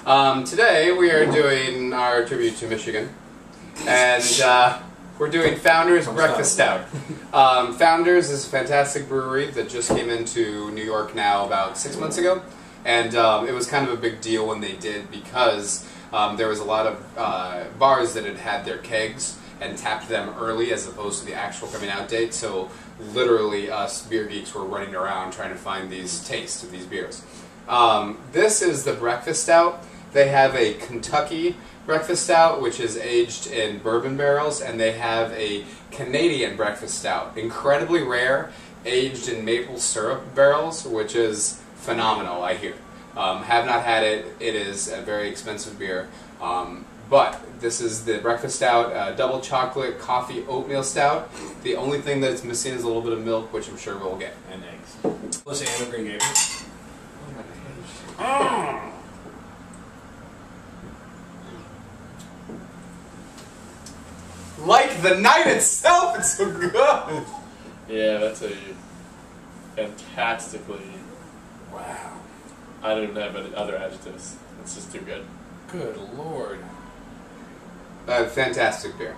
Today we are doing our tribute to Michigan, and we're doing Founders Breakfast Stout. Founders is a fantastic brewery that just came into New York now about 6 months ago, and it was kind of a big deal when they did because there was a lot of bars that had had their kegs and tapped them early as opposed to the actual coming out date, so literally us beer geeks were running around trying to find these tastes of these beers. This is the Breakfast Stout. They have a Kentucky Breakfast Stout, which is aged in bourbon barrels, and they have a Canadian Breakfast Stout, incredibly rare, aged in maple syrup barrels, which is phenomenal, I hear. Have not had it. It is a very expensive beer. But this is the Breakfast Stout, double chocolate coffee oatmeal stout. The only thing that it's missing is a little bit of milk, which I'm sure we'll get. And eggs. Let's say Anna Green Gables. Like the night itself, it's so good! Yeah, that's a fantastically... Wow. I don't even have any other adjectives. It's just too good. Good Lord. Fantastic beer.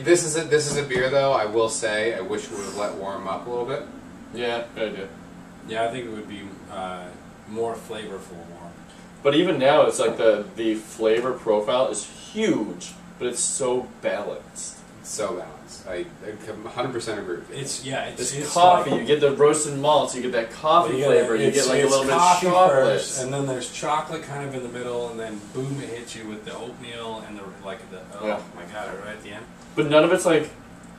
This is a beer though, I will say, I wish we would have let warm up a little bit. Yeah, good idea. Yeah, I think it would be more flavorful warm. But even now, it's like the flavor profile is huge, but it's so balanced. It's so balanced. I 100% agree with you. It's coffee. Like, you get the roasted malts. You get that coffee flavor. You get like a little bit of chocolate, first, and then there's chocolate kind of in the middle, and then boom, it hits you with the oatmeal and the oh my god, right at the end. But none of it's like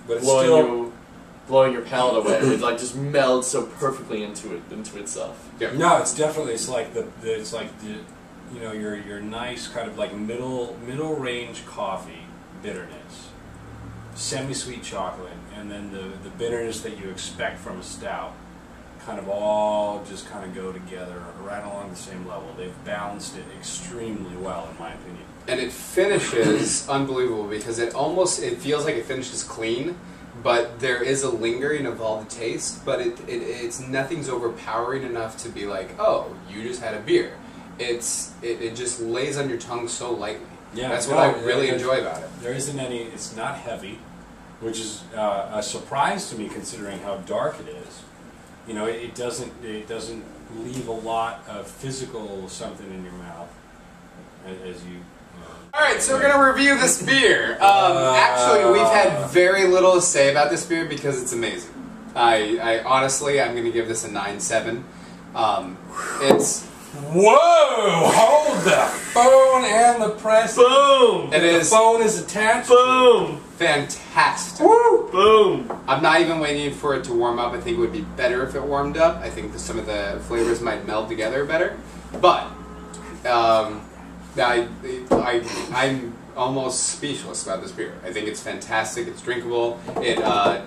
blowing your palate away. It like just melds so perfectly into itself. Yeah. No, it's definitely like the you know your nice kind of like middle range coffee bitterness, semi-sweet chocolate, and then the bitterness that you expect from a stout kind of all just kind of go together right along the same level. They've balanced it extremely well, in my opinion. And it finishes unbelievable because it feels like it finishes clean, but there is a lingering of all the taste, but it's nothing's overpowering enough to be like, oh, you just had a beer. It just lays on your tongue so lightly. Yeah, that's what I really enjoy about it. There isn't any. It's not heavy, which is a surprise to me considering how dark it is. You know, it doesn't leave a lot of physical something in your mouth as you. All right, so we're gonna review this beer. Actually, we've had very little to say about this beer because it's amazing. I honestly, I'm gonna give this a 9.7. It's. Whoa! Hold the phone and the press. Boom! The phone is attached. Boom! Fantastic. Woo! Boom! I'm not even waiting for it to warm up. I think it would be better if it warmed up. I think some of the flavors might meld together better. But I'm almost speechless about this beer. I think it's fantastic. It's drinkable. It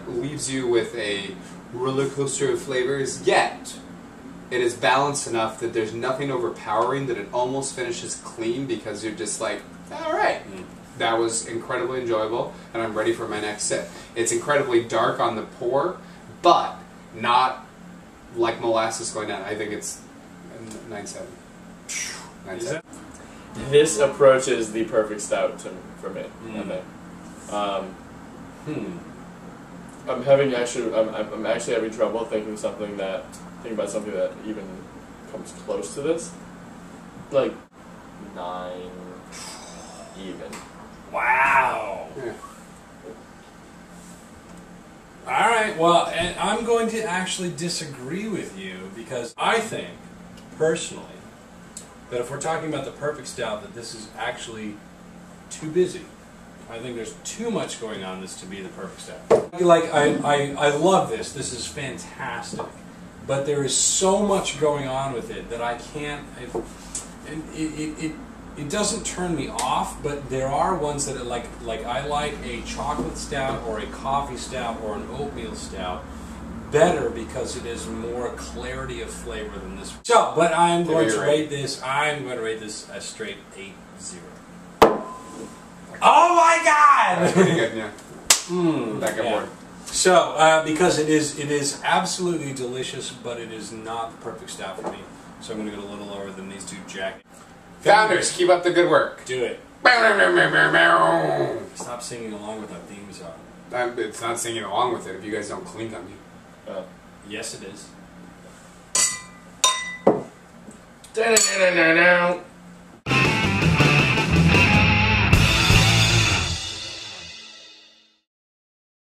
leaves you with a roller coaster of flavors. Yet it is balanced enough that there's nothing overpowering, that it almost finishes clean because you're just like, all right, that was incredibly enjoyable, and I'm ready for my next sip. It's incredibly dark on the pour, but not like molasses going down. I think it's 9.7. 9.7. This approaches the perfect stout for me. I think. I'm actually having trouble thinking about something that even comes close to this. Like 9 even. Wow. Yeah. Alright, well, and I'm going to actually disagree with you because I think, personally, that if we're talking about the perfect stout, that this is actually too busy. I think there's too much going on this to be the perfect stout. Like, I love this. This is fantastic. But there is so much going on with it that I can't... It doesn't turn me off, but there are ones that are like I like a chocolate stout or a coffee stout or an oatmeal stout better because it has more clarity of flavor than this. So, but I'm going to rate this a straight 8-0. Oh my God! That's pretty good, yeah. Back on board. So, because it is absolutely delicious, but it is not the perfect stout for me. So I'm going to go a little lower than these two jackets. Founders, keep up the good work. Do it. Stop singing along with our theme song. It's not singing along with it if you guys don't clink on me. Yes, it is. Da-da-da-da-da-da.